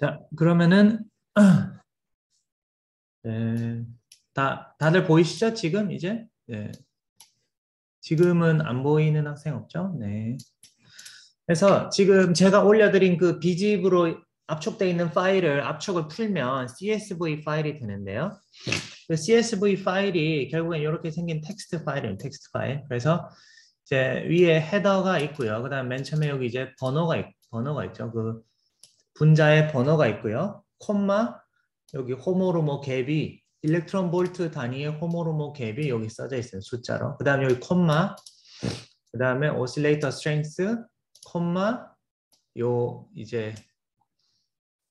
자, 그러면은 네, 다들 보이시죠? 지금 이제 네, 지금은 안 보이는 학생 없죠? 네. 그래서 지금 제가 올려드린 그 B집으로 압축되어 있는 파일을 압축을 풀면 CSV 파일이 되는데요. 그 CSV 파일이 결국엔 이렇게 생긴 텍스트 파일이에요. 텍스트 파일. 그래서 이제 위에 헤더가 있고요. 그다음 맨 처음에 여기 이제 번호가 있죠. 그 분자의 번호가 있고요. 콤마 여기 호모로모 갭이 일렉트론 볼트 단위의 호모로모 갭이 여기 써져 있어요. 숫자로. 그다음 여기 콤마 그다음에 오실레이터 스트렝스 콤마 요 이제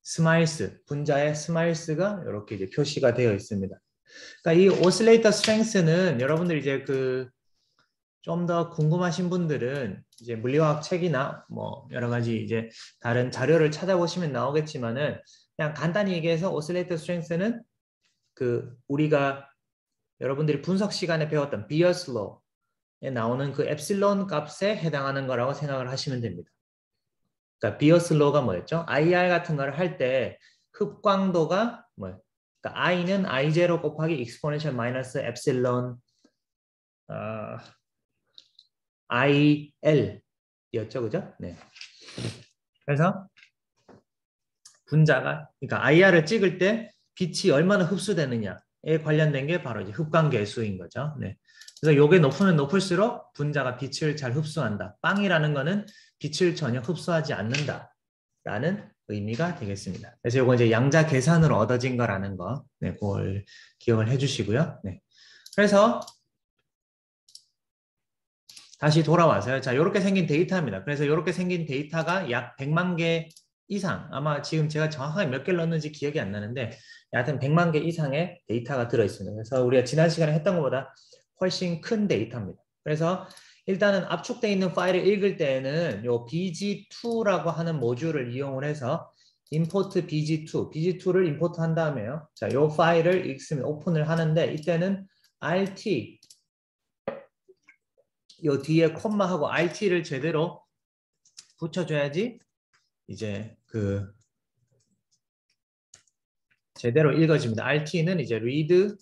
스마일스 분자의 스마일스가 이렇게 이제 표시가 되어 있습니다. 그러니까 이 오실레이터 스트렝스는 여러분들 이제 그 좀 더 궁금하신 분들은 이제 물리화학 책이나 뭐 여러 가지 이제 다른 자료를 찾아보시면 나오겠지만은 그냥 간단히 얘기해서 오실레이터 스트렝스는 그 우리가 여러분들이 분석 시간에 배웠던 비어스 로에 나오는 그 엡실론 값에 해당하는 거라고 생각을 하시면 됩니다. 그러니까 비어스 로가 뭐였죠? IR 같은 거를 할 때 흡광도가 뭐예요? 그러니까 I는 I0 곱하기 exponential 마이너스 엡실론 IL이었죠, 그죠? 네. 그래서 분자가 그러니까 IR을 찍을 때 빛이 얼마나 흡수되느냐에 관련된 게 바로 이제 흡광계수인 거죠. 네. 그래서 요게 높으면 높을수록 분자가 빛을 잘 흡수한다. 빵이라는 거는 빛을 전혀 흡수하지 않는다라는 의미가 되겠습니다. 그래서 요거 이제 양자 계산으로 얻어진 거라는 거, 네, 그걸 기억을 해주시고요. 네. 그래서 다시 돌아와서요. 자, 이렇게 생긴 데이터입니다. 그래서 이렇게 생긴 데이터가 약 100만 개 이상, 아마 지금 제가 정확하게 몇 개를 넣었는지 기억이 안 나는데, 여하튼 100만 개 이상의 데이터가 들어있습니다. 그래서 우리가 지난 시간에 했던 것보다 훨씬 큰 데이터입니다. 그래서 일단은 압축되어 있는 파일을 읽을 때에는 요 bg2라고 하는 모듈을 이용을 해서 import bg2를 임포트 한 다음에요. 자, 요 파일을 읽으면 오픈을 하는데 이때는 rt 요 뒤에 콤마하고 RT를 제대로 붙여줘야지 이제 그 제대로 읽어집니다. RT는 이제 read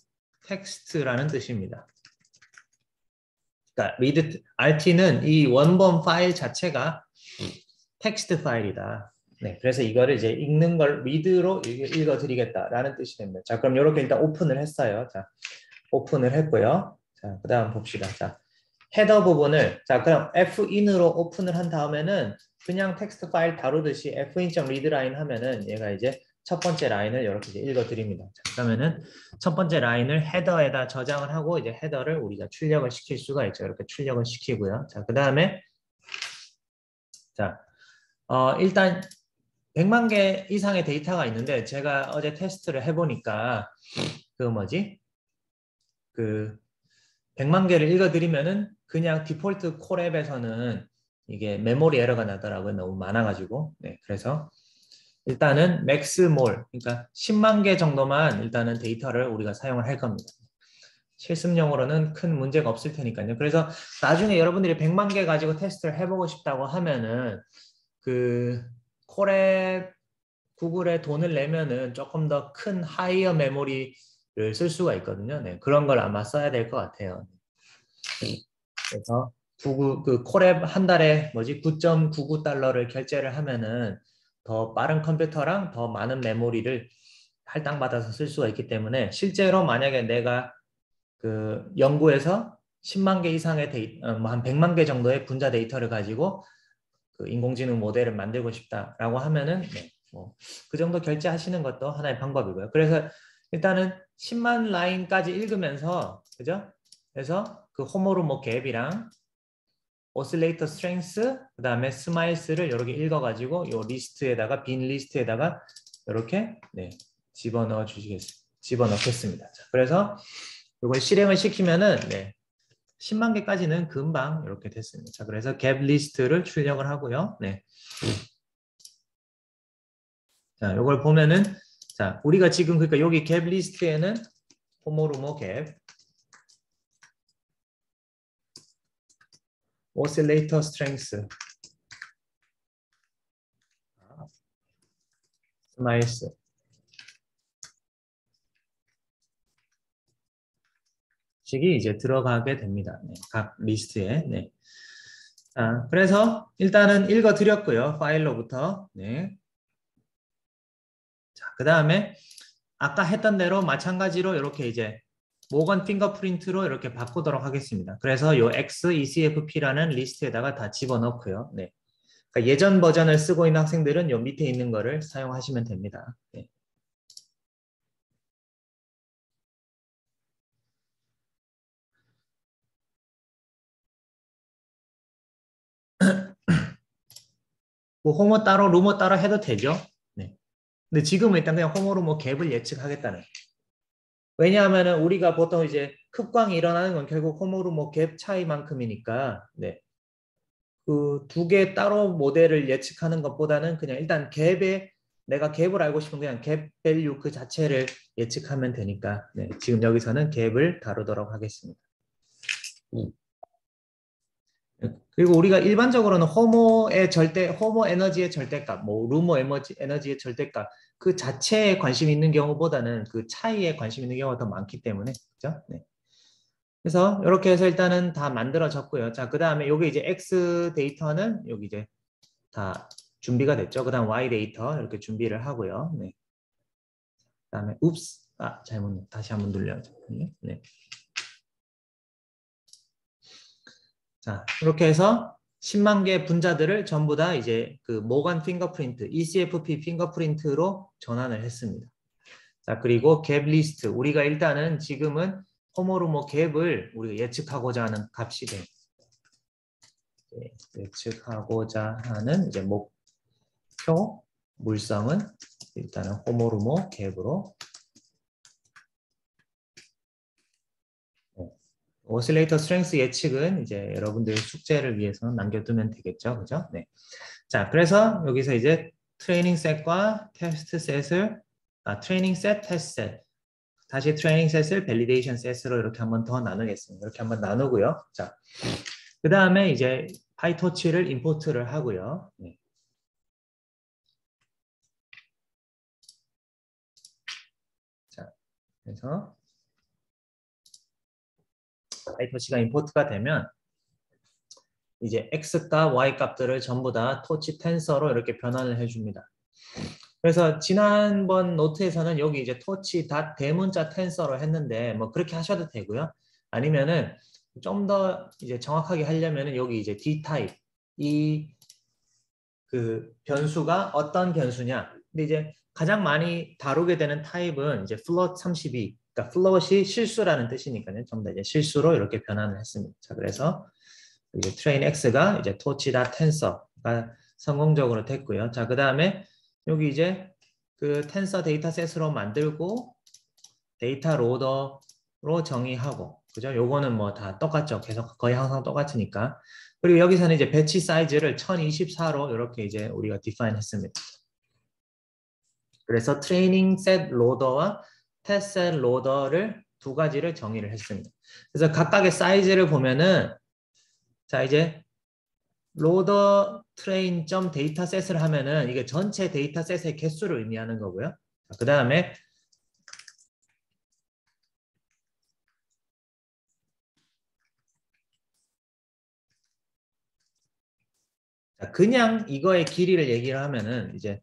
text라는 뜻입니다. 그러니까 RT는 이 원본 파일 자체가 텍스트 파일이다. 네, 그래서 이거를 이제 읽는 걸 read로 읽어드리겠다라는 뜻이 됩니다. 자, 그럼 이렇게 일단 오픈을 했어요. 자, 오픈을 했고요. 자, 그 다음 봅시다. 자, 헤더 부분을 자 그럼 fin으로 오픈을 한 다음에는 그냥 텍스트 파일 다루듯이 fin.readline 하면은 얘가 이제 첫 번째 라인을 이렇게 이제 읽어드립니다. 자, 그러면은 첫 번째 라인을 헤더에다 저장을 하고 이제 헤더를 우리가 출력을 시킬 수가 있죠. 이렇게 출력을 시키고요. 자, 그 다음에 자 일단 100만 개 이상의 데이터가 있는데 제가 어제 테스트를 해보니까 그 뭐지 그 100만 개를 읽어드리면은 그냥 디폴트 콜앱에서는 이게 메모리 에러가 나더라고요. 너무 많아가지고. 네, 그래서 일단은 맥스몰, 그러니까 10만 개 정도만 일단은 데이터를 우리가 사용을 할 겁니다. 실습용으로는 큰 문제가 없을 테니까요. 그래서 나중에 여러분들이 100만 개 가지고 테스트를 해보고 싶다고 하면은 그 콜앱 구글에 돈을 내면은 조금 더 큰 하이어 메모리를 쓸 수가 있거든요. 네, 그런 걸 아마 써야 될 것 같아요. 그래서 그 콜앱 한 달에 뭐지 9.99달러를 결제를 하면은 더 빠른 컴퓨터랑 더 많은 메모리를 할당받아서 쓸 수가 있기 때문에 실제로 만약에 내가 그 연구에서 10만 개 이상의 한 100만 개 정도의 분자 데이터를 가지고 그 인공지능 모델을 만들고 싶다라고 하면은 네, 뭐그 정도 결제하시는 것도 하나의 방법이고요. 그래서 일단은 10만 라인까지 읽으면서 그죠? 그래서 그 호모로모 갭이랑 오실레이터 스트렝스 그다음에 스마일스를 이렇게 읽어가지고 요 리스트에다가 빈 리스트에다가 이렇게 네, 집어넣겠습니다. 자, 그래서 이걸 실행을 시키면은 네, 10만 개까지는 금방 이렇게 됐습니다. 자, 그래서 갭 리스트를 출력을 하고요. 네. 자, 이걸 보면은 자, 우리가 지금 그러니까 여기 갭 리스트에는 호모로모 갭 오실레이터 스트렝스 스마일스. 식이 이제 들어가게 됩니다. 네, 각 리스트에. 네. 자, 그래서 일단은 읽어드렸고요. 파일로부터. 네. 자, 그 다음에 아까 했던 대로 마찬가지로 이렇게 이제 모건 핑거프린트로 이렇게 바꾸도록 하겠습니다. 그래서 요 X ECFP라는 리스트에다가 다 집어넣고요. 네. 그러니까 예전 버전을 쓰고 있는 학생들은 요 밑에 있는 거를 사용하시면 됩니다. 네. 뭐 호모 따로 루모 따로 해도 되죠. 네. 근데 지금은 일단 그냥 호모로 뭐 갭을 예측하겠다는. 왜냐하면은 우리가 보통 이제 흡광이 일어나는 건 결국 호모로 뭐 갭 차이만큼이니까. 네. 그 두 개 따로 모델을 예측하는 것보다는 그냥 일단 갭에 내가 갭을 알고 싶으면 그냥 갭 밸류 그 자체를 예측하면 되니까. 네. 지금 여기서는 갭을 다루도록 하겠습니다. 그리고 우리가 일반적으로는 호모 에너지의 절대값, 뭐 루모 에너지의 절대값 그 자체에 관심 있는 경우보다는 그 차이에 관심 있는 경우가 더 많기 때문에 그죠? 네. 그래서 이렇게 해서 일단은 다 만들어졌고요. 자, 그 다음에 여기 이제 X 데이터는 여기 이제 다 준비가 됐죠. 그 다음 Y 데이터 이렇게 준비를 하고요. 네. 그 다음에 웁스, 잘못 다시 한번 눌려야죠. 네. 자, 이렇게 해서 10만 개 분자들을 전부 다 이제 그 모건 핑거프린트, ECFP 핑거프린트로 전환을 했습니다. 자, 그리고 갭 리스트. 우리가 일단은 지금은 호모루모 갭을 우리가 예측하고자 하는 값이 돼. 예측하고자 하는 이제 목표 물성은 일단은 호모루모 갭으로 오실레이터 스트렝스 예측은 이제 여러분들 숙제를 위해서 남겨두면 되겠죠. 그죠? 네. 자, 그래서 여기서 이제 트레이닝 셋과 테스트 셋을 트레이닝 셋, 테스트 셋 다시 트레이닝 셋을 밸리데이션 셋으로 이렇게 한번 더 나누겠습니다. 이렇게 한번 나누고요. 자, 그 다음에 이제 파이토치를 임포트를 하고요. 네. 자, 그래서 파이토치가 임포트가 되면 이제 X값, Y값들을 전부 다 토치 텐서로 이렇게 변환을 해줍니다. 그래서 지난번 노트에서는 여기 이제 토치 닷 대문자 텐서로 했는데 뭐 그렇게 하셔도 되고요. 아니면은 좀 더 이제 정확하게 하려면은 여기 이제 D 타입 이 그 변수가 어떤 변수냐. 근데 이제 가장 많이 다루게 되는 타입은 이제 float 32. 그러니까 float이 실수라는 뜻이니까요. 전부 다 이제 실수로 이렇게 변환을 했습니다. 자, 그래서 이제 train x가 이제 torch.tensor가 성공적으로 됐고요. 자, 그 다음에 여기 이제 그 텐서 데이터셋으로 만들고 데이터 로더로 정의하고 그죠? 요거는 뭐 다 똑같죠. 계속 거의 항상 똑같으니까. 그리고 여기서는 이제 배치 사이즈를 1024로 이렇게 이제 우리가 define 했습니다. 그래서 트레이닝 셋 로더와 테스트 셋 로더를 두 가지를 정의를 했습니다. 그래서 각각의 사이즈를 보면은 자, 이제 로더 트레인 점 데이터셋을 하면은 이게 전체 데이터셋의 개수를 의미하는 거고요. 그 다음에 그냥 이거의 길이를 얘기를 하면은 이제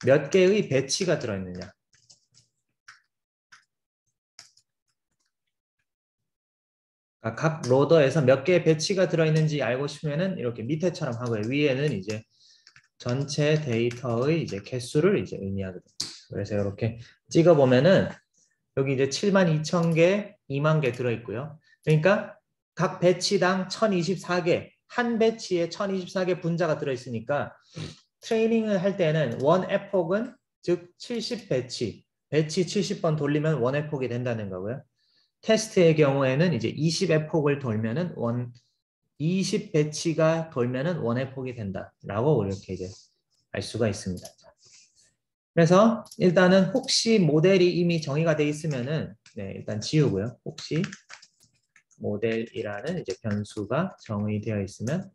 몇 개의 배치가 들어있느냐. 각 로더에서 몇 개의 배치가 들어있는지 알고 싶으면은 이렇게 밑에처럼 하고요. 위에는 이제 전체 데이터의 이제 개수를 이제 의미하거든요. 그래서 이렇게 찍어보면은 여기 이제 72,000개, 2만 개 들어있고요. 그러니까 각 배치당 1024개, 한 배치에 1024개 분자가 들어있으니까 트레이닝을 할 때는 원 에폭은 즉 70배치, 배치 70번 돌리면 원 에폭이 된다는 거고요. 테스트의 경우에는 이제 20에폭을 돌면은 20배치가 돌면은 원 에폭이 된다라고 이렇게 이제 알 수가 있습니다. 그래서 일단은 혹시 모델이 이미 정의가 돼 있으면은 네, 일단 지우고요. 혹시 모델이라는 이제 변수가 정의되어 있으면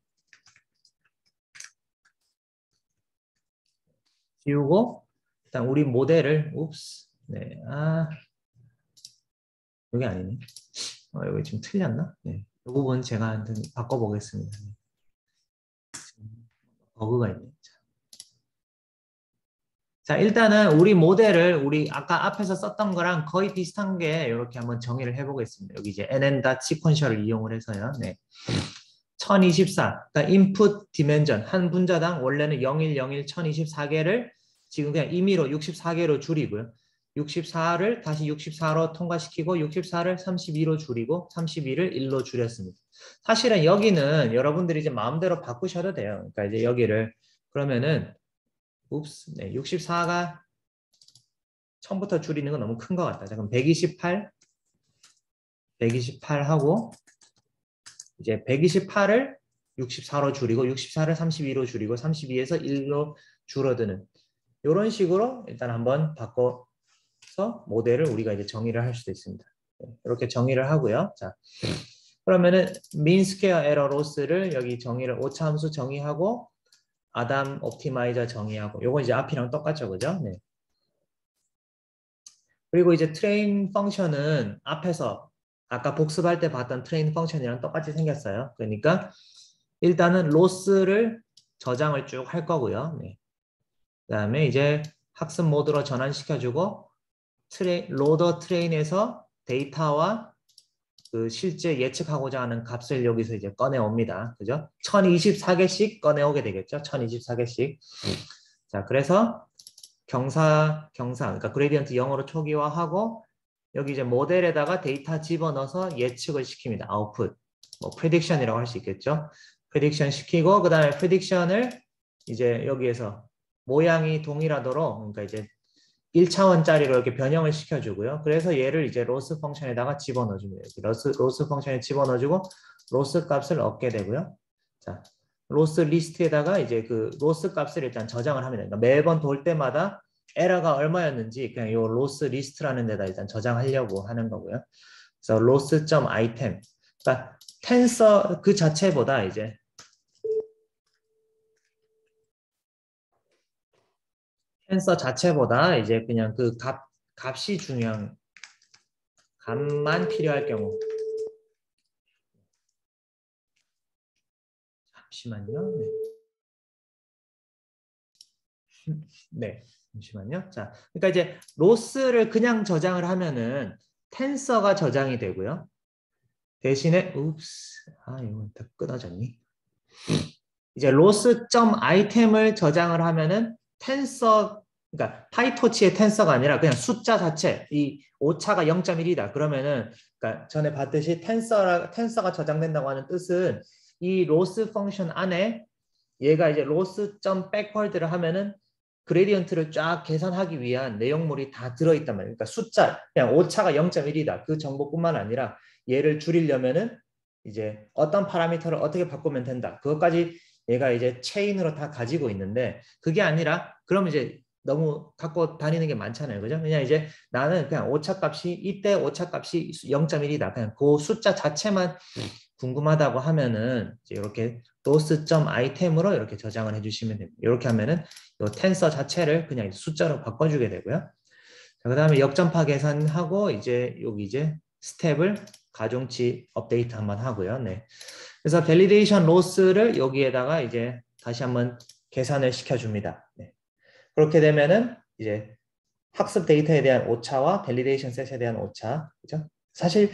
지우고 일단 우리 모델을 네. 여기 아니네. 여기 지금 틀렸나? 네. 이 부분 제가 한번 바꿔보겠습니다. 버그가 있네. 자, 일단은 우리 모델을 우리 아까 앞에서 썼던 거랑 거의 비슷한 게 이렇게 한번 정의를 해보겠습니다. 여기 이제 nn.sequential을 이용을 해서요. 네. 1024, 그러니까 input dimension 한 분자당 원래는 0101 1024개를 지금 그냥 임의로 64개로 줄이고요. 64를 다시 64로 통과시키고 64를 32로 줄이고 32를 1로 줄였습니다. 사실은 여기는 여러분들이 이제 마음대로 바꾸셔도 돼요. 그러니까 이제 여기를 그러면은 네, 64가 처음부터 줄이는 건 너무 큰 것 같다. 자, 그럼 128 하고 이제 128을 64로 줄이고 64를 32로 줄이고 32에서 1로 줄어드는 이런 식으로 일단 한번 바꿔서 모델을 우리가 이제 정의를 할 수도 있습니다. 이렇게 정의를 하고요. 자, 그러면은 mean square error loss를 여기 정의를 오차 함수 정의하고 아담 옵티마이저 정의하고 요건 이제 앞이랑 똑같죠, 그죠? 네. 그리고 이제 트레인 펑션은 앞에서 아까 복습할 때 봤던 트레인 펑션이랑 똑같이 생겼어요. 그러니까 일단은 로스를 저장을 쭉 할 거고요. 네. 그다음에 이제 학습 모드로 전환시켜주고 로더 트레인에서 데이터와 그 실제 예측하고자 하는 값을 여기서 이제 꺼내옵니다. 그죠? 1024개씩 꺼내오게 되겠죠? 1024개씩. 자, 그래서 경사, 그러니까 그레디언트 0으로 초기화하고 여기 이제 모델에다가 데이터 집어넣어서 예측을 시킵니다. 아웃풋. 뭐 프레딕션이라고 할 수 있겠죠? 프레딕션 시키고 그다음에 프레딕션을 이제 여기에서 모양이 동일하도록 그러니까 이제 1차원짜리로 이렇게 변형을 시켜주고요. 그래서 얘를 이제 로스 펑션에다가 집어넣어줍니다. 로스 펑션에 집어넣어주고 로스 값을 얻게 되고요. 자, 로스 리스트에다가 이제 그 로스 값을 일단 저장을 합니다. 그러니까 매번 돌 때마다 에러가 얼마였는지 그냥 이 로스 리스트라는 데다 일단 저장하려고 하는 거고요. 그래서 로스.item. 그러니까 텐서 그 자체보다 이제 텐서 자체보다 이제 그냥 그 값이 중요한 값만 필요할 경우. 잠시만요. 네. 잠시만요. 자, 그러니까 이제 로스를 그냥 저장을 하면은 텐서가 저장이 되고요. 대신에 이거 다 끊어졌니? 이제 로스.점 아이템을 저장을 하면은 텐서 그러니까 파이토치의 텐서가 아니라 그냥 숫자 자체 이 오차가 0.1이다. 그러면은 그러니까 전에 봤듯이 텐서가 저장된다고 하는 뜻은 이 로스 펑션 안에 얘가 이제 로스.점 백월드를 하면은 그레디언트를 쫙 계산하기 위한 내용물이 다 들어있단 말이에요. 그러니까 숫자, 그냥 오차가 0.1이다. 그 정보뿐만 아니라 얘를 줄이려면은 이제 어떤 파라미터를 어떻게 바꾸면 된다. 그것까지 얘가 이제 체인으로 다 가지고 있는데 그게 아니라 그럼 이제 너무 갖고 다니는 게 많잖아요. 그죠? 그냥 이제 나는 그냥 오차값이 이때 오차값이 0.1이다. 그냥 그 숫자 자체만 궁금하다고 하면은 이제 이렇게 로스.점 아이템으로 이렇게 저장을 해주시면 됩니다. 이렇게 하면은 이 텐서 자체를 그냥 숫자로 바꿔주게 되고요. 자, 그다음에 역전파 계산하고 이제 여기 이제 스텝을 가중치 업데이트 한번 하고요. 네. 그래서 밸리데이션 로스를 여기에다가 이제 다시 한번 계산을 시켜줍니다. 네. 그렇게 되면은 이제 학습 데이터에 대한 오차와 밸리데이션 셋에 대한 오차, 그죠? 사실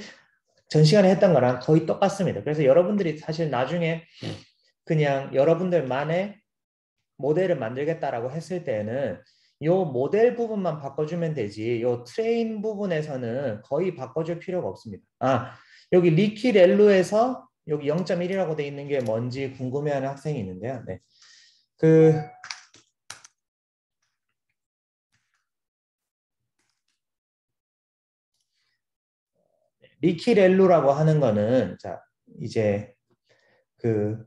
전 시간에 했던 거랑 거의 똑같습니다. 그래서 여러분들이 사실 나중에 그냥 여러분들만의 모델을 만들겠다라고 했을 때는 이 모델 부분만 바꿔주면 되지 이 트레인 부분에서는 거의 바꿔줄 필요가 없습니다. 여기 리키렐루에서 여기 0.1이라고 돼 있는 게 뭔지 궁금해하는 학생이 있는데요. 네. 리키렐루라고 하는 거는 자 이제 그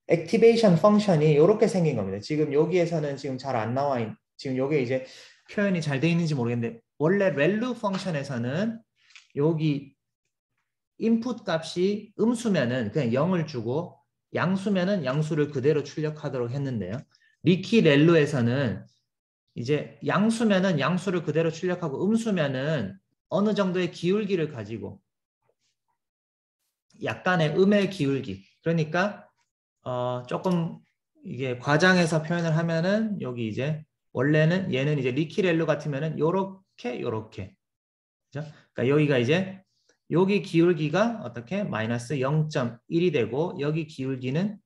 액티베이션 펑션이 이렇게 생긴 겁니다. 지금 여기에서는 지금 잘 안 나와 지금 여기 이제 표현이 잘 돼 있는지 모르겠는데 원래 렐루 펑션에서는 여기 인풋 값이 음수면은 그냥 0을 주고 양수면은 양수를 그대로 출력하도록 했는데요. 리키렐루에서는 이제 양수면은 양수를 그대로 출력하고 음수면은 어느 정도의 기울기를 가지고 약간의 음의 기울기. 그러니까 조금 이게 과장해서 표현을 하면은 여기 이제 원래는 얘는 이제 리키렐루 같으면은 요렇게 그죠? 그러니까 여기가 이제 여기 기울기가 어떻게 마이너스 0.1이 되고 여기 기울기는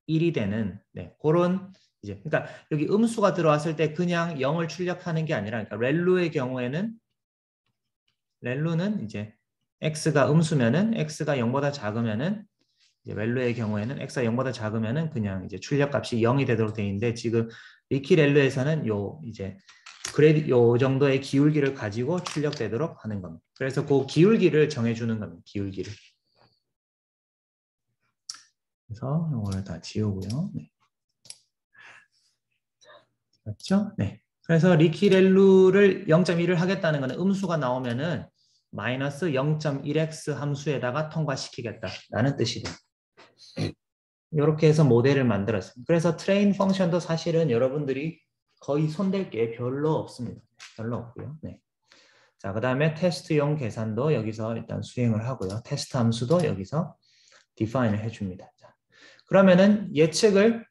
1이 되는 그런 이제 그러니까 여기 음수가 들어왔을 때 그냥 0을 출력하는 게 아니라 그러니까 렐루는 이제 x가 음수면은 x가 0보다 작으면은 이제 렐루의 경우에는 x가 0보다 작으면은 그냥 이제 출력값이 0이 되도록 돼 있는데 지금 리키렐루에서는 요 정도의 기울기를 가지고 출력되도록 하는 겁니다. 그래서 그 기울기를 정해주는 겁니다. 기울기를. 그래서 이거를 다 지우고요. 네. 맞죠? 네. 그래서 리키렐루를 0.1을 하겠다는 것은 음수가 나오면은 마이너스 0.1x 함수에다가 통과시키겠다라는 뜻이죠. 이렇게 해서 모델을 만들었습니다. 그래서 트레인 펑션도 사실은 여러분들이 거의 손댈 게 별로 없습니다. 별로 없고요. 네. 자, 그 다음에 테스트용 계산도 여기서 일단 수행을 하고요. 테스트 함수도 여기서 디파인을 해줍니다. 자, 그러면은 예측을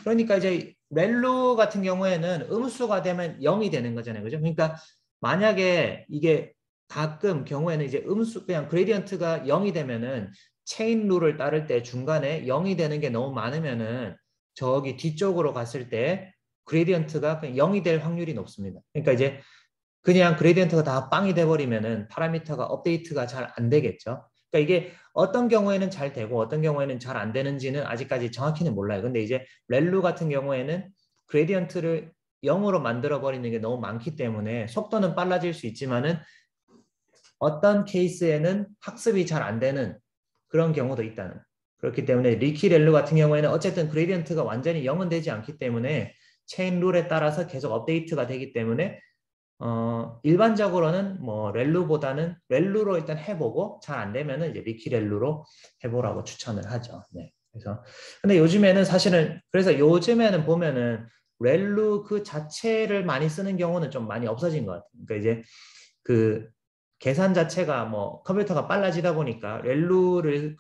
그러니까 이제 렐루 같은 경우에는 음수가 되면 0이 되는 거잖아요. 그죠? 그러니까 만약에 이게 가끔 경우에는 이제 그냥 그레디언트가 0이 되면은 체인 룰을 따를 때 중간에 0이 되는 게 너무 많으면은 저기 뒤쪽으로 갔을 때 그레디언트가 그냥 0이 될 확률이 높습니다. 그러니까 이제 그냥 그레디언트가 다 빵이 돼버리면은 파라미터가 업데이트가 잘 안 되겠죠. 그러니까 이게 어떤 경우에는 잘 되고 어떤 경우에는 잘 안 되는지는 아직까지 정확히는 몰라요. 근데 이제 렐루 같은 경우에는 그레디언트를 0으로 만들어 버리는 게 너무 많기 때문에 속도는 빨라질 수 있지만은 어떤 케이스에는 학습이 잘 안 되는 그런 경우도 있다는. 그렇기 때문에 리키 렐루 같은 경우에는 어쨌든 그레디언트가 완전히 0은 되지 않기 때문에 체인 룰에 따라서 계속 업데이트가 되기 때문에 일반적으로는 뭐 렐루로 일단 해보고 잘 안 되면은 이제 리키렐루로 해보라고 추천을 하죠. 네. 그래서 근데 요즘에는 보면은 렐루 그 자체를 많이 쓰는 경우는 좀 많이 없어진 것 같아요. 그러니까 이제 그 계산 자체가 뭐 컴퓨터가 빨라지다 보니까 렐루를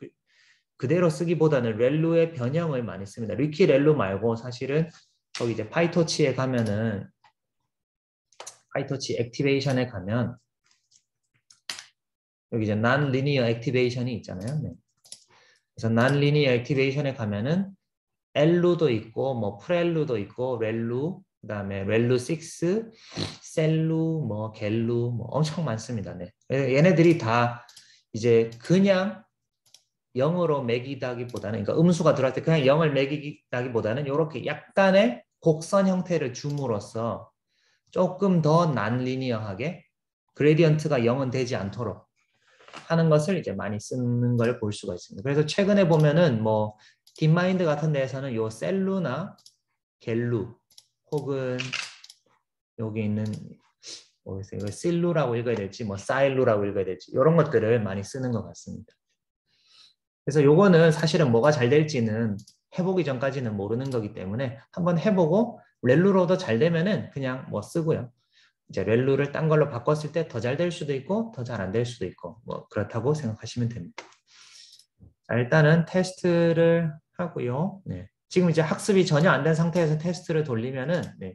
그대로 쓰기보다는 렐루의 변형을 많이 씁니다. 리키렐루 말고 사실은 거기 이제 파이토치에 가면은 파이토치 액티베이션에 가면 여기 이제 non-linear activation이 있잖아요. 네. 그래서 non-linear activation에 가면은 엘루도 있고 뭐 프렐루도 있고 렐루 그다음에 렐루 6, 셀루 뭐 겔루 뭐 엄청 많습니다. 네. 얘네들이 다 이제 그냥 0으로 매기다기보다는 그러니까 음수가 들어갈 때 그냥 0을 매기다기보다는 이렇게 약간의 곡선 형태를 줌으로써 조금 더 난리니어하게 그레디언트가 0은 되지 않도록 하는 것을 이제 많이 쓰는 걸 볼 수가 있습니다. 그래서 최근에 보면은 뭐 딥마인드 같은 데에서는 요 셀루나 겔루 혹은 여기 있는 모르겠어요. 이거 실루라고 읽어야 될지 뭐 사일루라고 읽어야 될지 이런 것들을 많이 쓰는 것 같습니다. 그래서 요거는 사실은 뭐가 잘 될지는 해보기 전까지는 모르는 거기 때문에 한번 해보고 렐루로도 잘 되면은 그냥 뭐 쓰고요. 이제 렐루를 딴 걸로 바꿨을 때 더 잘 될 수도 있고 더 잘 안 될 수도 있고 뭐 그렇다고 생각하시면 됩니다. 자, 일단은 테스트를 하고요. 네. 지금 이제 학습이 전혀 안 된 상태에서 테스트를 돌리면은 네.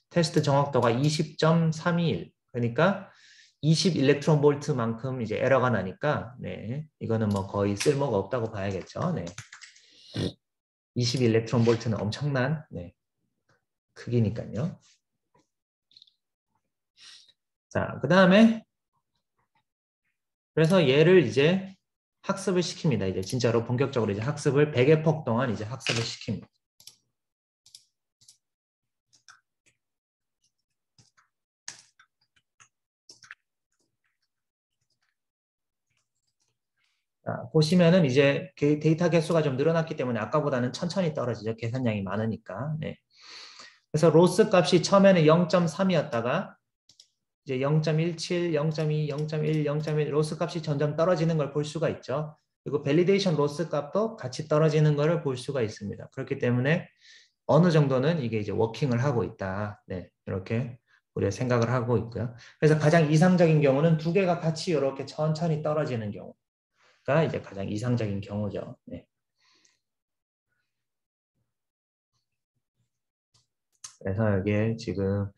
테스트 정확도가 20.321 그러니까 20 일렉트론 볼트만큼 이제 에러가 나니까 네. 이거는 뭐 거의 쓸모가 없다고 봐야겠죠. 네. 20 일렉트론 볼트는 엄청난 네. 크기니까요. 자, 그 다음에 그래서 얘를 이제 학습을 시킵니다. 이제 진짜로 본격적으로 이제 학습을 100의 폭 동안 이제 학습을 시킵니다. 자, 보시면은 이제 데이터 개수가 좀 늘어났기 때문에 아까보다는 천천히 떨어지죠. 계산량이 많으니까. 네. 그래서 로스 값이 처음에는 0.3이었다가 이제 0.17, 0.2, 0.1, 0.1 로스 값이 점점 떨어지는 걸 볼 수가 있죠. 그리고 밸리데이션 로스 값도 같이 떨어지는 것을 볼 수가 있습니다. 그렇기 때문에 어느 정도는 이게 이제 워킹을 하고 있다. 네, 이렇게 우리가 생각을 하고 있고요. 그래서 가장 이상적인 경우는 두 개가 같이 이렇게 천천히 떨어지는 경우가 이제 가장 이상적인 경우죠. 네. 그래서 이게 지금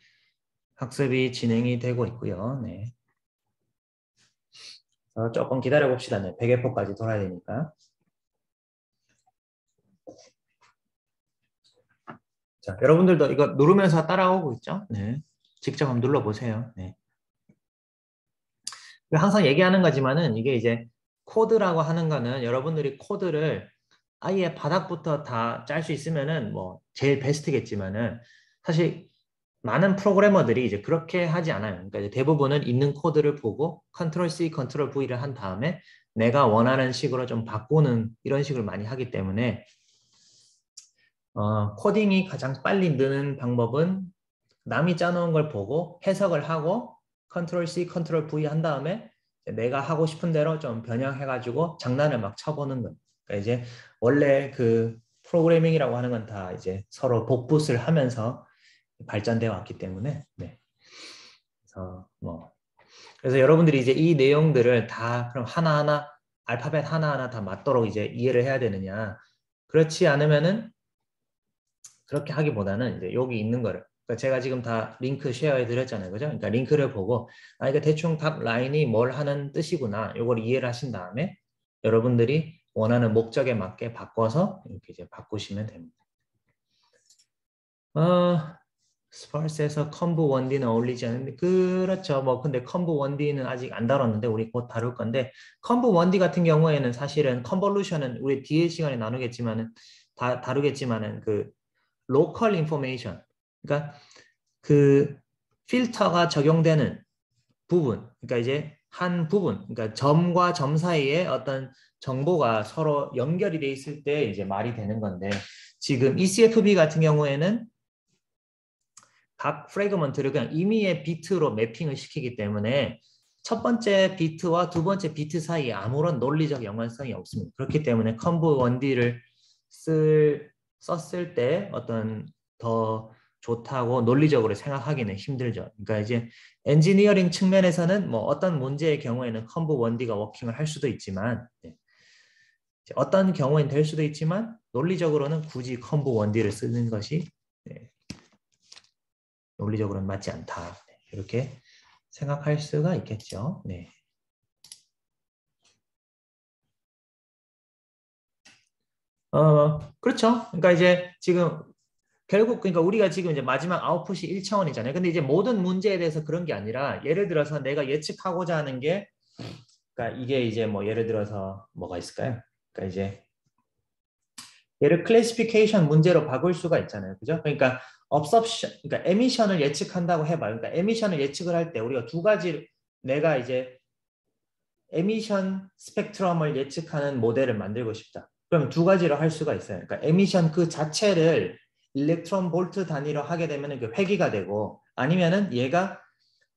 학습이 진행이 되고 있고요. 네. 조금 기다려 봅시다. 네. 100회포까지 돌아야 되니까. 자, 여러분들도 이거 누르면서 따라오고 있죠? 네. 직접 한번 눌러보세요. 네. 항상 얘기하는 거지만은 이게 이제 코드라고 하는 거는 여러분들이 코드를 아예 바닥부터 다 짤 수 있으면은 뭐 제일 베스트겠지만은 사실 많은 프로그래머들이 이제 그렇게 하지 않아요. 그러니까 이제 대부분은 있는 코드를 보고 컨트롤 C, 컨트롤 V를 한 다음에 내가 원하는 식으로 좀 바꾸는 이런 식으로 많이 하기 때문에 코딩이 가장 빨리 느는 방법은 남이 짜놓은 걸 보고 해석을 하고 컨트롤 C, 컨트롤 V 한 다음에 내가 하고 싶은 대로 좀 변형해가지고 장난을 막 쳐보는 거예요. 그러니까 이제 원래 그 프로그래밍이라고 하는 건 다 이제 서로 복붙을 하면서 발전되어 왔기 때문에 네. 그래서 여러분들이 이제 이 내용들을 다 그럼 하나하나 알파벳 하나하나 다 맞도록 이제 이해를 해야 되느냐? 그렇지 않으면은 그렇게 하기보다는 이제 여기 있는 거를 그러니까 제가 지금 다 링크 쉐어해 드렸잖아요. 그죠? 그러니까 링크를 보고 이거 대충 각 라인이 뭘 하는 뜻이구나. 이걸 이해를 하신 다음에 여러분들이 원하는 목적에 맞게 바꿔서 이렇게 이제 바꾸시면 됩니다. 스파스에서 컴브 1D는 어울리지 않는데 그렇죠. 뭐 근데 컴브 1D는 아직 안 다뤘는데 우리 곧 다룰 건데 컴브 1D 같은 경우에는 사실은 컨볼루션은 우리 뒤에 시간에 나누겠지만은 다루겠지만은 그 로컬 인포메이션 그러니까 그 필터가 적용되는 부분 그러니까 이제 한 부분 그러니까 점과 점 사이에 어떤 정보가 서로 연결이 돼 있을 때 이제 말이 되는 건데 지금 ECFB 같은 경우에는 각 프래그먼트를 그냥 임의의 비트로 매핑을 시키기 때문에 첫 번째 비트와 두 번째 비트 사이에 아무런 논리적 연관성이 없습니다. 그렇기 때문에 컴브 1D를 썼을 때 어떤 더 좋다고 논리적으로 생각하기는 힘들죠. 그러니까 이제 엔지니어링 측면에서는 뭐 어떤 문제의 경우에는 컴브 1D가 워킹을 할 수도 있지만 어떤 경우엔 될 수도 있지만 논리적으로는 굳이 컴브 1D를 쓰는 것이 논리적으로는 맞지 않다. 이렇게 생각할 수가 있겠죠. 네. 그렇죠. 그러니까 이제 지금 결국 그러니까 우리가 지금 이제 마지막 아웃풋이 1차원이잖아요. 근데 이제 모든 문제에 대해서 그런 게 아니라 예를 들어서 내가 예측하고자 하는 게 그러니까 이게 이제 뭐 예를 들어서 뭐가 있을까요? 그러니까 이제 얘를 클래시피케이션 문제로 바꿀 수가 있잖아요. 그죠? 그러니까 업섭션 그러니까 에미션을 예측한다고 해 봐요. 그러니까 에미션을 예측을 할 때 우리가 두 가지 내가 이제 에미션 스펙트럼을 예측하는 모델을 만들고 싶다. 그럼 두 가지로 할 수가 있어요. 그러니까 에미션 그 자체를 일렉트론 볼트 단위로 하게 되면 그 회기가 되고 아니면은 얘가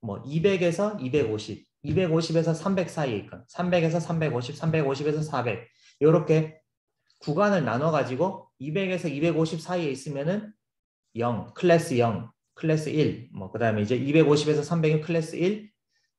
뭐 200에서 250, 250에서 300 사이에 있건 300에서 350, 350에서 400 이렇게 구간을 나눠 가지고 200에서 250 사이에 있으면은 0, 클래스 0, 클래스 1, 뭐 그다음에 이제 250에서 300은 클래스 1,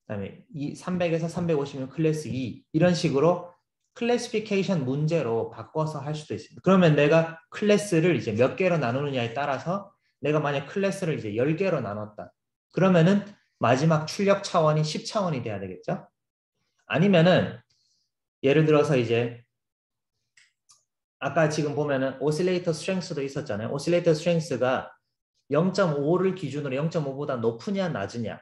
그다음에 300에서 350은 클래스 2 이런 식으로 클래시피케이션 문제로 바꿔서 할 수도 있습니다. 그러면 내가 클래스를 이제 몇 개로 나누느냐에 따라서 내가 만약 클래스를 이제 10개로 나눴다. 그러면은 마지막 출력 차원이 10차원이 돼야 되겠죠? 아니면은 예를 들어서 이제 아까 지금 보면은 오실레이터 스트렝스도 있었잖아요. 오실레이터 스트렝스가 0.5를 기준으로 0.5보다 높으냐 낮으냐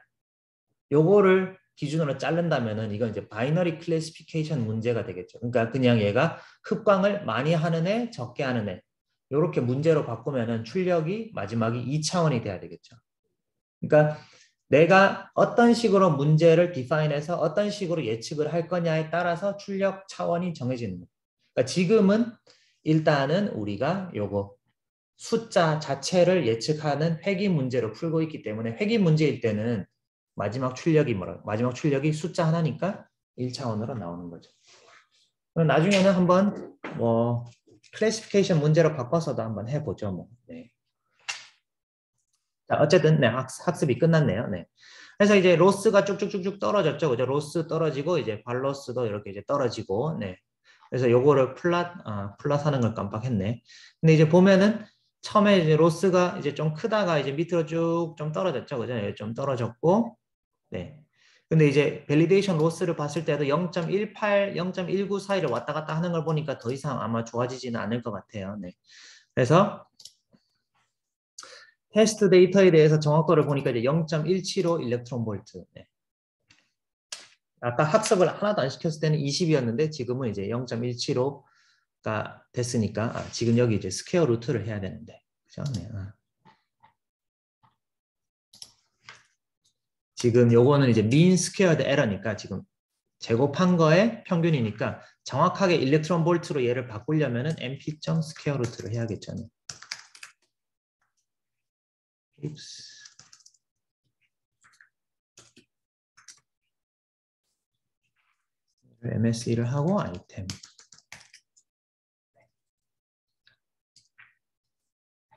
요거를 기준으로 자른다면은 이건 이제 바이너리 클래시피케이션 문제가 되겠죠. 그러니까 그냥 얘가 흡광을 많이 하는 애, 적게 하는 애 요렇게 문제로 바꾸면은 출력이 마지막이 2차원이 돼야 되겠죠. 그러니까 내가 어떤 식으로 문제를 디파인해서 어떤 식으로 예측을 할 거냐에 따라서 출력 차원이 정해지는 거예요. 그러니까 지금은 일단은 우리가 요거 숫자 자체를 예측하는 회귀 문제로 풀고 있기 때문에 회귀 문제일 때는 마지막 출력이 마지막 출력이 숫자 하나니까 1차원으로 나오는 거죠. 나중에는 한번 뭐 클래시피케이션 문제로 바꿔서도 한번 해보죠. 뭐. 네. 자, 어쨌든 네, 학습이 끝났네요. 네. 그래서 이제 로스가 쭉쭉쭉쭉 떨어졌죠. 그죠? 로스 떨어지고 이제 발로스도 이렇게 이제 떨어지고 네. 그래서 요거를 플랫 하는 걸 깜빡했네. 근데 이제 보면은 처음에 이제 로스가 이제 좀 크다가 이제 밑으로 쭉 좀 떨어졌죠. 그죠? 예, 좀 떨어졌고 네. 근데 이제 밸리데이션 로스를 봤을 때도 0.18, 0.19 사이를 왔다 갔다 하는 걸 보니까 더 이상 아마 좋아지지는 않을 것 같아요. 네. 그래서 테스트 데이터에 대해서 정확도를 보니까 이제 0.175 일렉트론 볼트. 네. 아까 학습을 하나도 안 시켰을 때는 20이었는데 지금은 이제 0.175가 됐으니까 지금 여기 이제 스퀘어 루트를 해야 되는데. 그죠? 네. 지금 요거는 이제 민 스퀘어드 에러니까 지금 제곱한 거의 평균이니까 정확하게 일렉트론 볼트로 얘를 바꾸려면은 np 점 스퀘어 루트를 해야겠죠. 네. MSE를 하고 아이템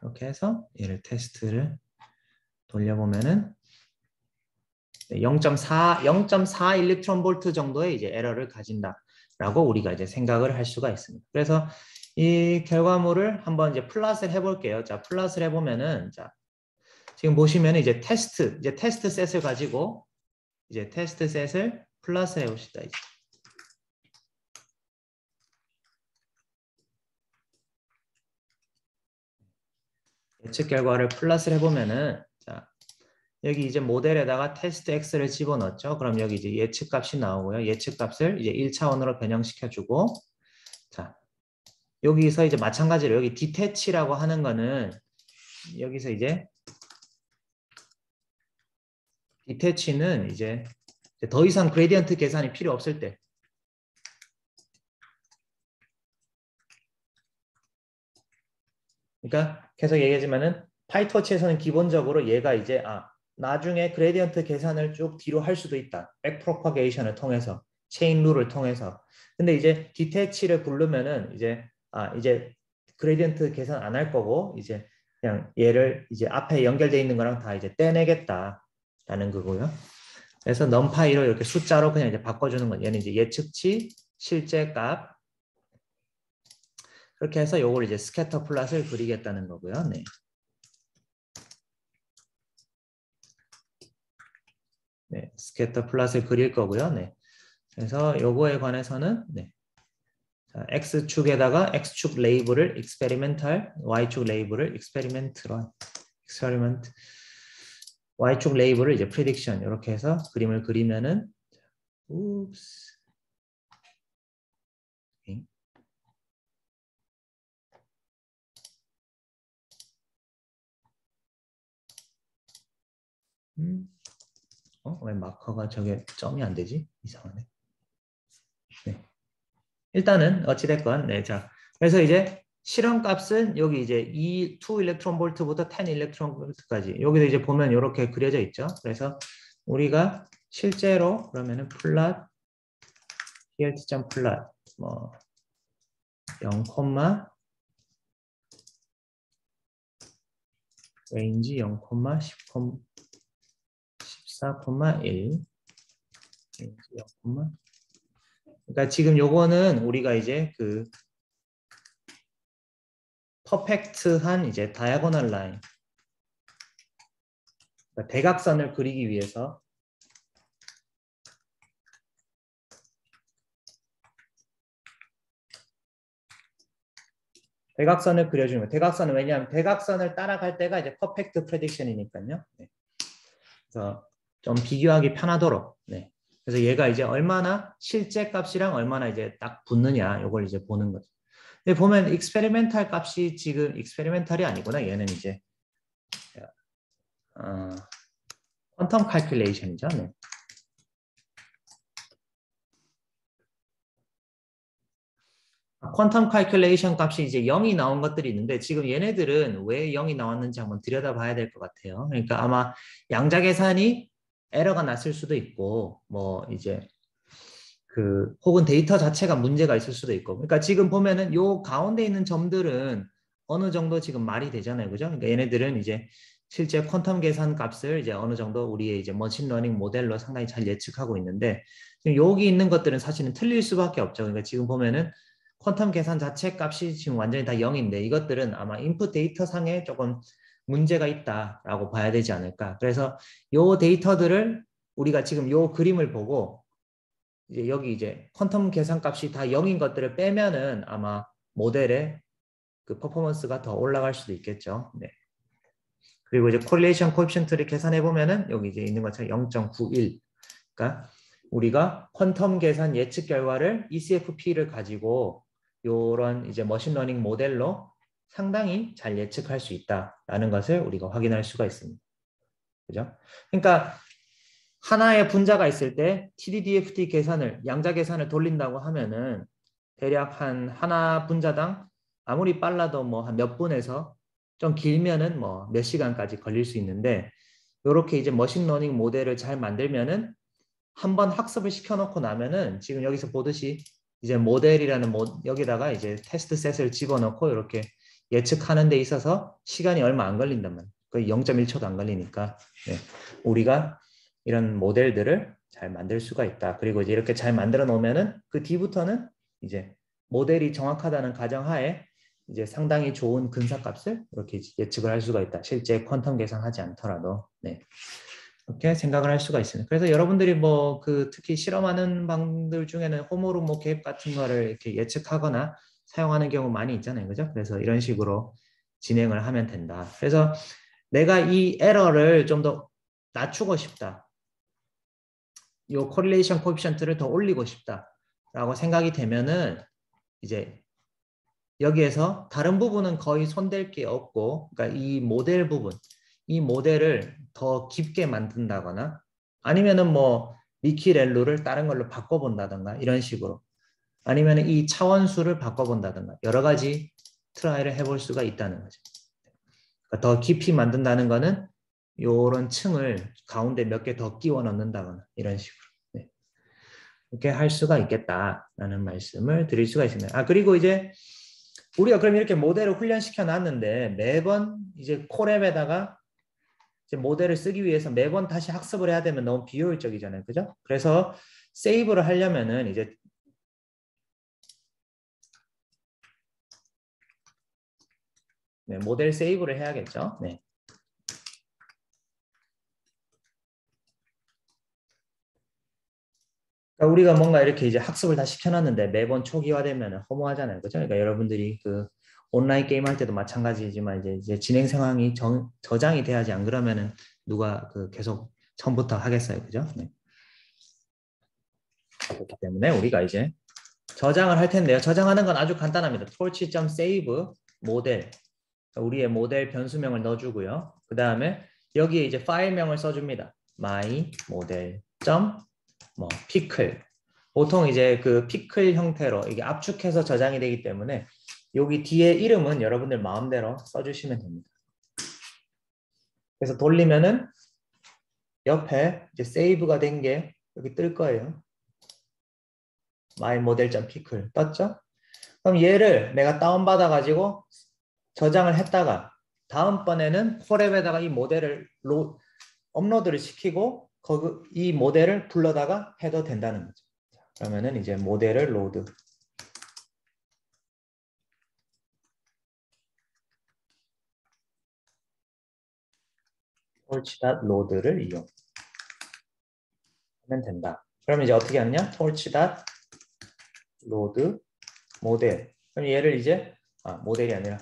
이렇게 해서 얘를 테스트를 돌려보면은 0.4 일렉트론 볼트 정도의 이제 에러를 가진다라고 우리가 이제 생각을 할 수가 있습니다. 그래서 이 결과물을 한번 이제 플롯을 해볼게요. 자, 플롯을 해보면은 자, 지금 보시면 이제 테스트 셋을 가지고 이제 테스트 셋을 플롯을 해봅시다. 이제. 예측 결과를 플롯을 해보면은 자, 여기 이제 모델에다가 테스트 X를 집어넣었죠. 그럼 여기 이제 예측 값이 나오고요. 예측 값을 이제 1차원으로 변형시켜주고 자, 여기서 이제 마찬가지로 여기 디태치라고 하는 거는 여기서 이제 디태치는 이제 더 이상 그레디언트 계산이 필요 없을 때 그러니까 계속 얘기하지만은 파이토치에서는 기본적으로 얘가 이제 나중에 그레디언트 계산을 쭉 뒤로 할 수도 있다. 백프로파게이션을 통해서 체인 룰을 통해서. 근데 이제 디태치를 부르면은 이제 그레디언트 계산 안 할 거고 이제 그냥 얘를 이제 앞에 연결돼 있는 거랑 다 이제 떼내겠다라는 거고요. 그래서 num파이로 이렇게 숫자로 그냥 이제 바꿔주는 거. 얘는 이제 예측치 실제 값 그렇게 해서 요걸 이제 스캐터 플롯을 그리겠다는 거고요. 네. 네, 스캐터 플롯을 그릴 거고요. 네. 그래서 요거에 관해서는 네. 자, X축에다가 X축 레이블을 experimental, Y축 레이블을 experiment로 experiment, Y축 레이블을 이제 prediction 이렇게 해서 그림을 그리면은 옵스. 왜 마커가 저게 점이 안 되지? 이상하네. 네. 일단은 어찌됐건 네, 자 그래서 이제 실험 값은 여기 이제 2 일렉트론 볼트부터 10 일렉트론 볼트까지 여기서 이제 보면 이렇게 그려져 있죠. 그래서 우리가 실제로 그러면은 플롯 ELT.점 플롯 뭐 0, 레인지 0, 10, 14,1 그러니까 지금 요거는 우리가 이제 그 퍼펙트한 이제 다이아고널 라인 그러니까 대각선을 그리기 위해서 대각선을 그려주는 거예요. 대각선은 왜냐하면 대각선을 따라갈 때가 이제 퍼펙트 프레딕션이니까요. 네. 그래서 좀 비교하기 편하도록. 네. 그래서 얘가 이제 얼마나 실제 값이랑 얼마나 이제 딱 붙느냐 이걸 이제 보는 거죠. 근데 보면 익스페리멘탈 값이 지금 익스페리멘탈이 아니구나. 얘는 이제 퀀텀 칼큘레이션이죠. 네. 퀀텀 칼큘레이션 값이 이제 0이 나온 것들이 있는데 지금 얘네들은 왜 0이 나왔는지 한번 들여다봐야 될 것 같아요. 그러니까 아마 양자 계산이 에러가 났을 수도 있고 뭐 이제 그 혹은 데이터 자체가 문제가 있을 수도 있고 그러니까 지금 보면은 요 가운데 있는 점들은 어느 정도 지금 말이 되잖아요. 그죠? 그러니까 얘네들은 이제 실제 퀀텀 계산 값을 이제 어느 정도 우리의 이제 머신러닝 모델로 상당히 잘 예측하고 있는데 지금 여기 있는 것들은 사실은 틀릴 수밖에 없죠. 그러니까 지금 보면은 퀀텀 계산 자체 값이 지금 완전히 다 0인데 이것들은 아마 인풋 데이터 상에 조금 문제가 있다라고 봐야 되지 않을까. 그래서 요 데이터들을 우리가 지금 요 그림을 보고 이제 여기 이제 퀀텀 계산 값이 다 0인 것들을 빼면은 아마 모델의 그 퍼포먼스가 더 올라갈 수도 있겠죠. 네. 그리고 이제 correlation coefficient를 계산해 보면은 여기 이제 있는 것처럼 0.91. 그러니까 우리가 퀀텀 계산 예측 결과를 ECFP를 가지고 요런 이제 머신러닝 모델로 상당히 잘 예측할 수 있다라는 것을 우리가 확인할 수가 있습니다. 그죠? 그러니까 하나의 분자가 있을 때 TDDFT 계산을 양자 계산을 돌린다고 하면은 대략 한 하나 분자당 아무리 빨라도 뭐 한 몇 분에서 좀 길면은 뭐 몇 시간까지 걸릴 수 있는데 이렇게 이제 머신러닝 모델을 잘 만들면은 한번 학습을 시켜놓고 나면은 지금 여기서 보듯이 이제 모델이라는 여기다가 이제 테스트 셋을 집어넣고 이렇게 예측하는 데 있어서 시간이 얼마 안 걸린단 말이에요. 거의 0.1초도 안 걸리니까 네. 우리가 이런 모델들을 잘 만들 수가 있다. 그리고 이제 이렇게 잘 만들어 놓으면은 그 뒤부터는 이제 모델이 정확하다는 가정하에 이제 상당히 좋은 근사값을 이렇게 예측을 할 수가 있다. 실제 퀀텀 계산하지 않더라도. 네. 이렇게 생각을 할 수가 있습니다. 그래서 여러분들이 뭐 그 특히 실험하는 방들 중에는 호모르모 갭 같은 거를 이렇게 예측하거나 사용하는 경우 많이 있잖아요. 그죠? 그래서 이런 식으로 진행을 하면 된다. 그래서 내가 이 에러를 좀 더 낮추고 싶다. 이 correlation coefficient를 더 올리고 싶다라고 생각이 되면은 이제 여기에서 다른 부분은 거의 손댈 게 없고, 그러니까 이 모델 부분, 이 모델을 더 깊게 만든다거나 아니면은 뭐 미키렐루를 다른 걸로 바꿔본다든가 이런 식으로 아니면 이 차원수를 바꿔본다든가 여러 가지 트라이를 해볼 수가 있다는 거죠. 그러니까 더 깊이 만든다는 거는 요런 층을 가운데 몇 개 더 끼워 넣는다거나 이런 식으로 네. 이렇게 할 수가 있겠다라는 말씀을 드릴 수가 있습니다. 아 그리고 이제 우리가 그럼 이렇게 모델을 훈련시켜 놨는데 매번 이제 콜앱에다가 이제 모델을 쓰기 위해서 매번 다시 학습을 해야 되면 너무 비효율적이잖아요. 그죠? 그래서 세이브를 하려면은 이제 네, 모델 세이브를 해야겠죠. 네. 그러니까 우리가 뭔가 이렇게 이제 학습을 다 시켜놨는데 매번 초기화되면 허무하잖아요. 그죠? 그러니까 여러분들이 그 온라인 게임 할 때도 마찬가지지만 이제 진행 상황이 저장이 돼야지 안 그러면은 누가 그 계속 처음부터 하겠어요. 그죠? 네. 그렇기 때문에 우리가 이제 저장을 할 텐데요. 저장하는 건 아주 간단합니다. torch.save 모델. 우리의 모델 변수명을 넣어주고요. 그 다음에 여기에 이제 파일명을 써줍니다. my model. 뭐 피클. 보통 이제 그 피클 형태로 이게 압축해서 저장이 되기 때문에 여기 뒤에 이름은 여러분들 마음대로 써주시면 됩니다. 그래서 돌리면은 옆에 이제 세이브가 된 게 여기 뜰 거예요. myModel.pickle 떴죠? 그럼 얘를 내가 다운받아 가지고 저장을 했다가 다음번에는 콜앱에다가 이 모델을 업로드를 시키고 이 모델을 불러다가 해도 된다는 거죠. 그러면은 이제 모델을 로드 torch.load를 이용하면 된다. 그럼 이제 어떻게 하느냐? torch.load 모델. 그럼 얘를 이제 모델이 아니라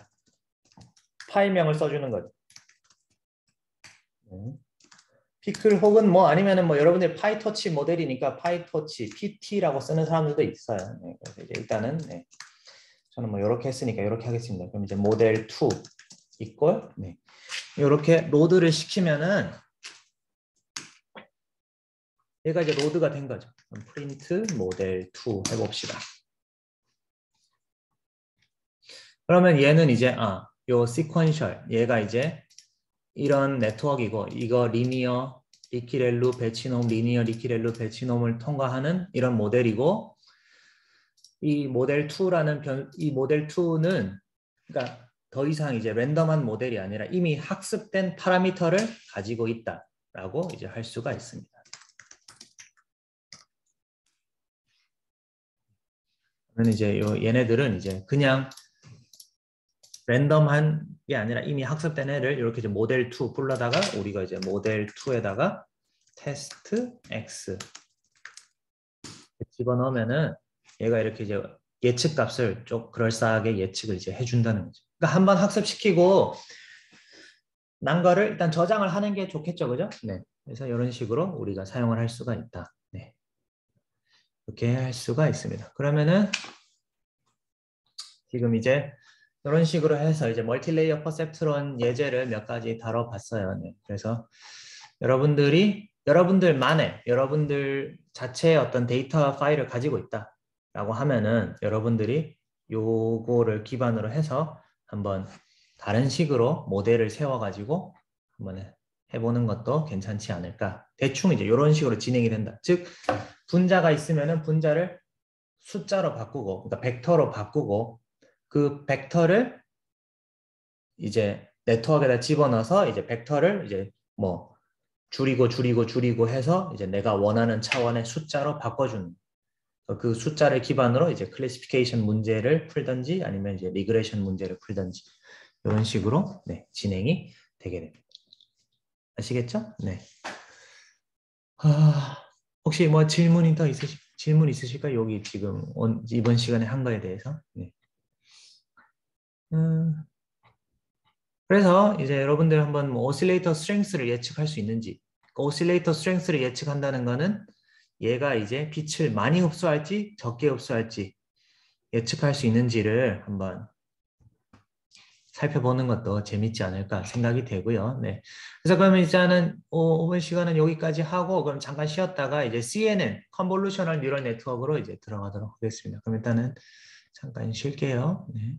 파일명을 써주는 거죠. 피클 혹은 뭐 아니면은 뭐 여러분들 파이토치 모델이니까 파이토치 PT라고 쓰는 사람들도 있어요. 네, 그래서 이제 일단은 네. 저는 뭐 이렇게 했으니까 이렇게 하겠습니다. 그럼 이제 모델 2 이퀄 네. 이렇게 로드를 시키면은 얘가 이제 로드가 된 거죠. 그럼 프린트 모델 2 해봅시다. 그러면 얘는 이제 요 시퀀셜 얘가 이제 이런 네트워크이고 이거 리니어 리키렐루 베치놈 리니어 리키렐루 베치놈을 통과하는 이런 모델이고 이 모델 2라는 이 모델 2는 그러니까 더 이상 이제 랜덤한 모델이 아니라 이미 학습된 파라미터를 가지고 있다라고 이제 할 수가 있습니다. 그러면 이제 얘네들은 이제 그냥 랜덤한 게 아니라 이미 학습된 애를 이렇게 이제 모델 2 불러다가 우리가 이제 모델 2에다가 테스트 X 집어넣으면은 얘가 이렇게 이제 예측 값을 좀 그럴싸하게 예측을 이제 해준다는 거죠. 그러니까 한번 학습시키고 난 거를 일단 저장을 하는 게 좋겠죠, 그죠? 네. 그래서 이런 식으로 우리가 사용을 할 수가 있다. 네. 이렇게 할 수가 있습니다. 그러면은 지금 이제 이런 식으로 해서 이제 멀티레이어 퍼셉트론 예제를 몇 가지 다뤄봤어요. 네. 그래서 여러분들만의 여러분들 자체의 어떤 데이터 파일을 가지고 있다라고 하면은 여러분들이 요거를 기반으로 해서 한번 다른 식으로 모델을 세워가지고 한번 해보는 것도 괜찮지 않을까. 대충 이제 이런 식으로 진행이 된다. 즉 분자가 있으면은 분자를 숫자로 바꾸고, 그러니까 벡터로 바꾸고 그 벡터를 이제 네트워크에다 집어넣어서 이제 벡터를 이제 뭐 줄이고 해서 이제 내가 원하는 차원의 숫자로 바꿔주는 그 숫자를 기반으로 이제 클래시피케이션 문제를 풀든지 아니면 이제 리그레이션 문제를 풀든지 이런 식으로 네, 진행이 되게 됩니다. 아시겠죠? 네. 혹시 뭐 질문 있으실까요? 여기 지금 이번 시간에 한 거에 대해서. 네. 그래서 이제 여러분들 한번 뭐 오실레이터 스트렝스를 예측할 수 있는지, 그 오실레이터 스트렝스를 예측한다는 거는 얘가 이제 빛을 많이 흡수할지 적게 흡수할지 예측할 수 있는지를 한번 살펴보는 것도 재밌지 않을까 생각이 되고요. 네. 그래서 그러면 일단은 이번 시간은 여기까지 하고 그럼 잠깐 쉬었다가 이제 CNN 컨볼루셔널 뉴럴 네트워크로 이제 들어가도록 하겠습니다. 그럼 일단은 잠깐 쉴게요. 네.